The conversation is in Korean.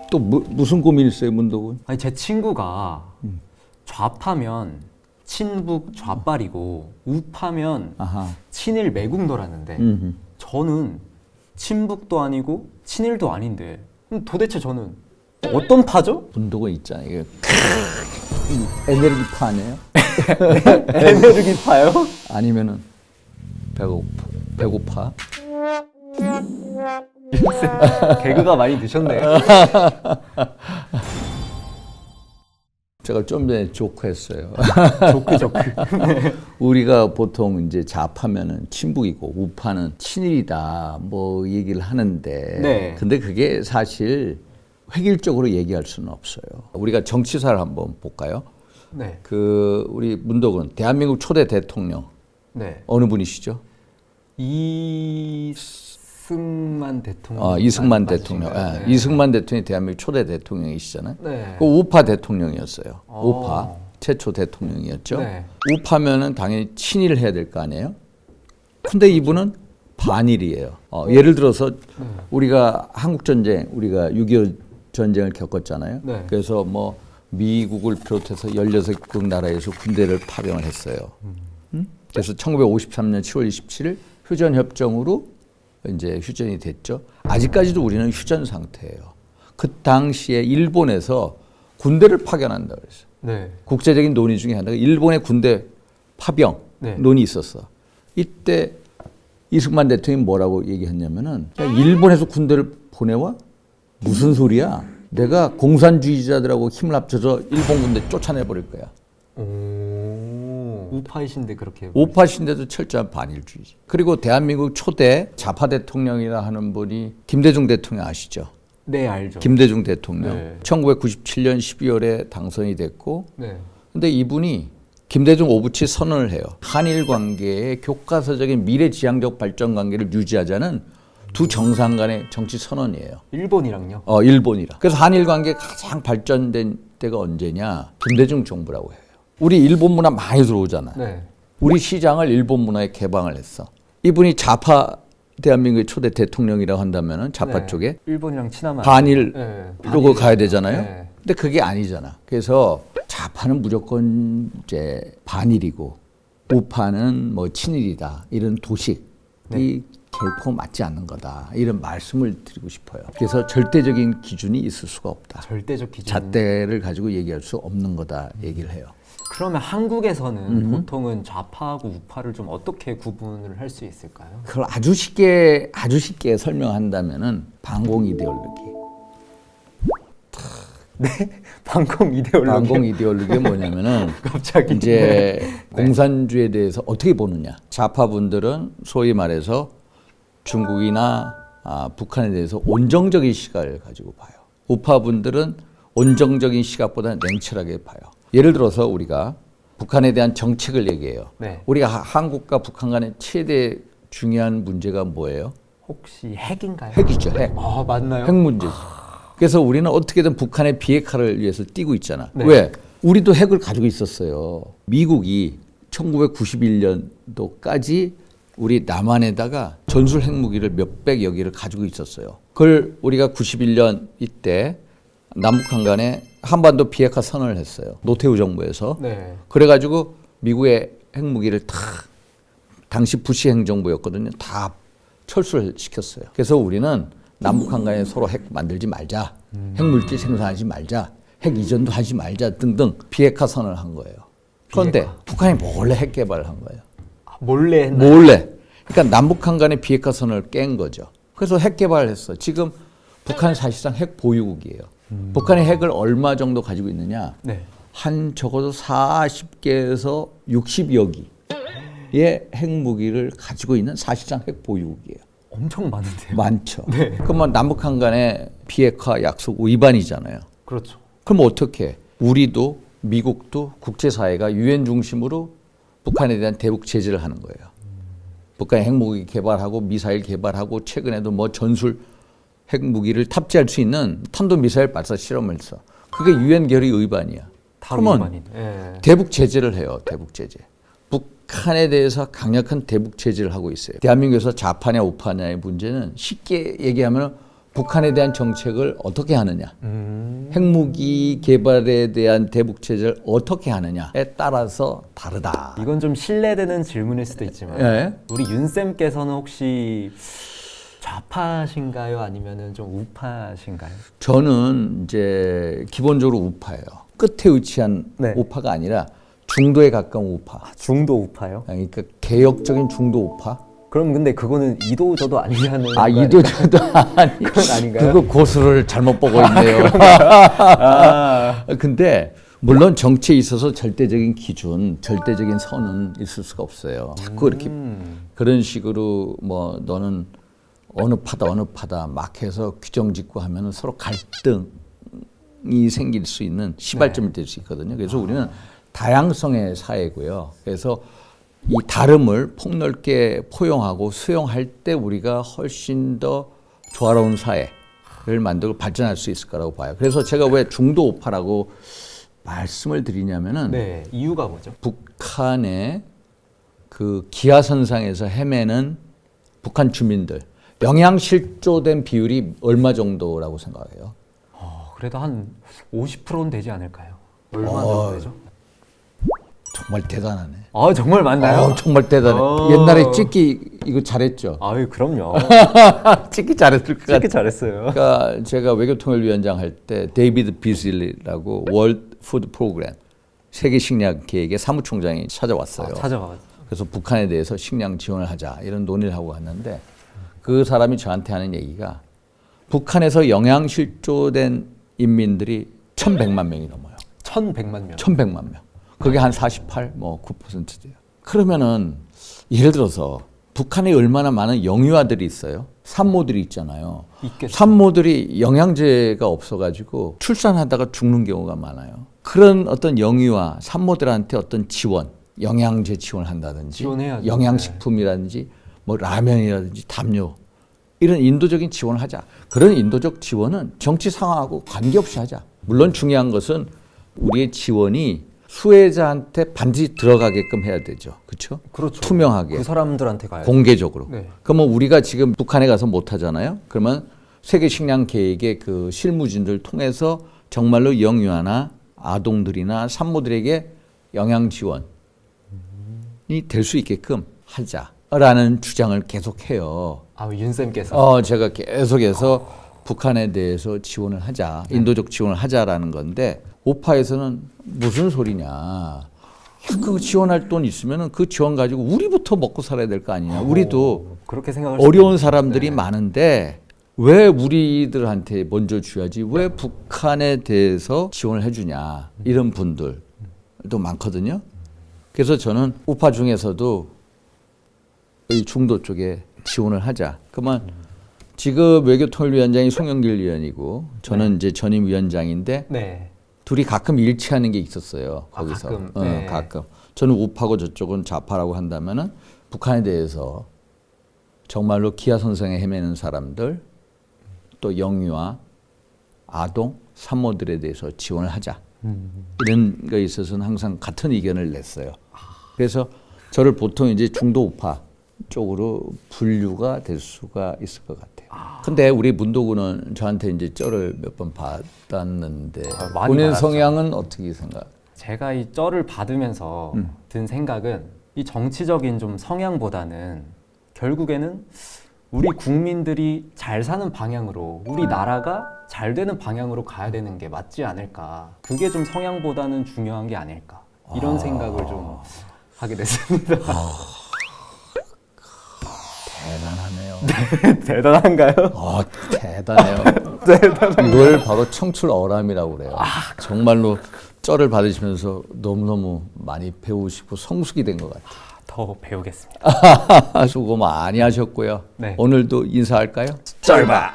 또 무슨 고민 있어요, 문덕은? 아니 제 친구가 좌파면 친북 좌빨이고 우파면 아하. 친일 매국노라는데 저는 친북도 아니고 친일도 아닌데 그럼 도대체 저는 어떤 파죠? 문덕은 있잖아요. 이게 에너지파 아니에요? 에네르기파요? 아니면은 배고파? 개그가 많이 드셨네요. 제가 좀 전에 조크했어요. 조크. 우리가 보통 이제 좌파면은 친북이고 우파는 친일이다 뭐 얘기를 하는데, 네. 근데 그게 사실 획일적으로 얘기할 수는 없어요. 우리가 정치사를 한번 볼까요? 네. 우리 문덕은 대한민국 초대 대통령 네. 어느 분이시죠? 이승만 대통령. 이승만 대통령. 맞으신가요? 네. 이승만 대통령이 대한민국 초대 대통령이시잖아요. 네. 그 우파 대통령이었어요. 오. 우파 최초 대통령이었죠. 네. 우파면은 당연히 친일을 해야 될 거 아니에요. 근데 이분은 반일이에요. 예를 들어서 우리가 한국 전쟁, 우리가 6.25 전쟁을 겪었잖아요. 네. 그래서 뭐 미국을 비롯해서 16국 나라에서 군대를 파병을 했어요. 그래서 1953년 10월 27일 휴전 협정으로 이제 휴전이 됐죠. 아직까지도 우리는 휴전 상태예요. 그 당시에 일본에서 군대를 파견한다 그랬어요. 네. 국제적인 논의 중에 하나가 일본의 군대 파병 네. 논의 있었어. 이때 이승만 대통령이 뭐라고 얘기했냐면은, 야, 일본에서 군대를 보내와? 무슨 소리야? 내가 공산주의자들하고 힘을 합쳐서 일본 군대 쫓아내버릴 거야. 우파이신데 그렇게. 우파신데도 철저한 반일주의지. 그리고 대한민국 초대 좌파 대통령이라 하는 분이 김대중 대통령 아시죠? 네, 알죠. 김대중 대통령. 네. 1997년 12월에 당선이 됐고, 네. 근데 이분이 김대중 오부치 선언을 해요. 한일 관계의 교과서적인 미래지향적 발전 관계를 유지하자는 두 정상 간의 정치 선언이에요. 일본이랑요? 일본이랑. 그래서 한일 관계 가장 발전된 때가 언제냐? 김대중 정부라고 해요. 우리 일본 문화 많이 들어오잖아. 네. 우리 시장을 일본 문화에 개방을 했어. 이분이 좌파 대한민국의 초대 대통령이라고 한다면은 좌파 네. 쪽에 일본이랑 친하면 반일 네. 이러고 가야 되잖아요. 네. 근데 그게 아니잖아. 그래서 좌파는 무조건 이제 반일이고 우파는 뭐 친일이다. 이런 도식이 결코 맞지 않는 거다. 이런 말씀을 드리고 싶어요. 그래서 절대적인 기준이 있을 수가 없다. 절대적 기준. 잣대를 가지고 얘기할 수 없는 거다 얘기를 해요. 그러면 한국에서는 보통은 좌파하고 우파를 좀 어떻게 구분을 할 수 있을까요? 그걸 아주 쉽게 설명한다면은 반공 이데올로기. 네, 반공 이데올로기. 반공 이데올로기가 뭐냐면은 갑자기 이제 공산주의에 대해서 어떻게 보느냐. 좌파분들은 소위 말해서 중국이나 북한에 대해서 온정적인 시각을 가지고 봐요. 우파분들은 온정적인 시각보다는 냉철하게 봐요. 예를 들어서 우리가 북한에 대한 정책을 얘기해요. 네. 우리가 한국과 북한 간의 최대 중요한 문제가 뭐예요? 혹시 핵인가요? 핵이죠, 핵. 아, 맞나요? 핵 문제죠. 그래서 우리는 어떻게든 북한의 비핵화를 위해서 뛰고 있잖아. 네. 왜? 우리도 핵을 가지고 있었어요. 미국이 1991년도까지 우리 남한에다가 전술 핵무기를 몇백여 개를 가지고 있었어요. 그걸 우리가 91년 이때 남북한 간에 한반도 비핵화 선언을 했어요. 노태우 정부에서. 네. 그래가지고 미국의 핵무기를 다 당시 부시 행정부였거든요. 다 철수를 시켰어요. 그래서 우리는 남북한 간에 서로 핵 만들지 말자. 핵물질 생산하지 말자. 핵 이전도 하지 말자 등등 비핵화 선언을 한 거예요. 그런데 북한이 몰래 핵 개발을 한 거예요. 몰래 했나요? 몰래. 그러니까 남북한 간의 비핵화 선언을 깬 거죠. 그래서 핵 개발을 했어. 지금 북한은 사실상 핵 보유국이에요. 북한이 핵을 얼마 정도 가지고 있느냐? 네. 한 적어도 40개에서 60여 기의 핵무기를 가지고 있는 사실상 핵 보유국이에요. 엄청 많은데요. 많죠. 네. 그러면 남북한 간의 비핵화 약속 위반이잖아요. 그렇죠. 그럼 어떻게? 우리도 미국도 국제사회가 유엔 중심으로 북한에 대한 대북 제재를 하는 거예요. 북한이 핵무기 개발하고 미사일 개발하고 최근에도 뭐 전술 핵무기를 탑재할 수 있는 탄도미사일 발사 실험을 했어. 그게 유엔 결의 위반이야. 그러면 대북 제재를 해요. 대북 제재. 북한에 대해서 강력한 대북 제재를 하고 있어요. 대한민국에서 좌파냐 우파냐의 문제는 쉽게 얘기하면 북한에 대한 정책을 어떻게 하느냐, 핵무기 개발에 대한 대북 제재를 어떻게 하느냐에 따라서 다르다. 이건 좀 신뢰되는 질문일 수도 있지만 예. 우리 윤 쌤께서는 혹시 좌파신가요? 아니면은 좀 우파신가요? 저는 이제 기본적으로 우파예요. 끝에 위치한 네. 우파가 아니라 중도에 가까운 우파. 중도 우파요? 그러니까 개혁적인 중도 우파. 그럼 근데 그거는 이도저도 아니냐는 아, 이도저도 아니. 그건 아닌가요? 그거 고수를 잘못 보고 있네요. 근데 물론 정치에 있어서 절대적인 기준, 절대적인 선은 있을 수가 없어요. 자꾸 이렇게 그런 식으로 뭐 너는 어느 파다 막 해서 규정 짓고 하면은 서로 갈등이 생길 수 있는 시발점이 될 수 있거든요. 그래서 우리는 다양성의 사회고요. 그래서 이 다름을 폭넓게 포용하고 수용할 때 우리가 훨씬 더 조화로운 사회를 만들고 발전할 수 있을 거라고 봐요. 그래서 제가 왜 중도 우파라고 말씀을 드리냐면은 네, 이유가 뭐죠? 북한의 그 기하선상에서 헤매는 북한 주민들 영양실조된 비율이 얼마 정도라고 생각해요? 그래도 한 50%는 되지 않을까요? 얼마 정도 되죠? 정말 대단하네. 아, 정말 맞나요? 정말 대단해. 옛날에 찍기 이거 잘했죠. 아유, 그럼요. 찍기 잘했을 것 같아요. 되게 잘했어요. 그러니까 제가 외교통일위원장 할 때 데이비드 비즐리라고 월드 푸드 프로그램 세계 식량 계획의 사무총장이 찾아왔어요. 찾아가서. 그래서 북한에 대해서 식량 지원을 하자 이런 논의를 하고 갔는데 그 사람이 저한테 하는 얘기가 북한에서 영양실조된 인민들이 1,100만 명이 넘어요. 1,100만 명. 1,100만 명. 그게 한 48, 9% 돼요. 그러면은 예를 들어서 북한에 얼마나 많은 영유아들이 있어요. 산모들이 있잖아요. 있겠죠. 산모들이 영양제가 없어가지고 출산하다가 죽는 경우가 많아요. 그런 어떤 영유아 산모들한테 어떤 지원, 영양제 지원을 한다든지, 지원해야죠. 영양식품이라든지, 뭐 라면이라든지 담요 이런 인도적인 지원을 하자. 그런 인도적 지원은 정치 상황하고 관계없이 하자. 물론 중요한 것은 우리의 지원이 수혜자한테 반드시 들어가게끔 해야 되죠. 그렇죠? 그렇죠. 투명하게. 그 사람들한테 가야죠. 공개적으로. 네. 그러면 우리가 지금 북한에 가서 못 하잖아요. 그러면 세계 식량 계획의 그 실무진들 통해서 정말로 영유아나 아동들이나 산모들에게 영양 지원이 될 수 있게끔 하자라는 주장을 계속해요. 아, 윤 쌤께서. 제가 계속해서 북한에 대해서 지원을 하자, 인도적 지원을 하자라는 건데 우파에서는 무슨 소리냐? 그 지원할 돈 있으면은 그 지원 가지고 우리부터 먹고 살아야 될 거 아니냐? 우리도 그렇게 생각할 어려운 사람들이 많은데 왜 우리들한테 먼저 줘야지? 왜 북한에 대해서 지원을 해주냐? 이런 분들도 많거든요. 그래서 저는 우파 중에서도 이 중도 쪽에 지원을 하자. 그러면 지금 외교통일위원장이 송영길 위원이고 저는 이제 전임 위원장인데 네. 둘이 가끔 일치하는 게 있었어요. 거기서. 가끔. 네. 가끔. 저는 우파고 저쪽은 좌파라고 한다면은 북한에 대해서 정말로 기하선상에 헤매는 사람들 또 영유아, 아동, 산모들에 대해서 지원을 하자. 이런 거에 있어서는 항상 같은 의견을 냈어요. 그래서 저를 보통 이제 중도 우파 쪽으로 분류가 될 수가 있을 것 같아요. 근데 우리 문도구는 저한테 이제 쩔을 몇 번 받았는데 많이 본인 받았죠. 성향은 어떻게 생각? 제가 이 쩔을 받으면서 든 생각은 이 정치적인 좀 성향보다는 결국에는 우리 국민들이 잘 사는 방향으로 우리 나라가 잘 되는 방향으로 가야 되는 게 맞지 않을까. 그게 좀 성향보다는 중요한 게 아닐까. 이런 생각을 좀 하게 됐습니다. 대단하네요. 대단한가요? 대단해요. 이걸 바로 청출 어람이라고 그래요. 정말로 쩔을 받으시면서 너무너무 많이 배우시고 성숙이 된 것 같아요. 더 배우겠습니다. 수고 많이 하셨고요. 네. 오늘도 인사할까요? 쩔바!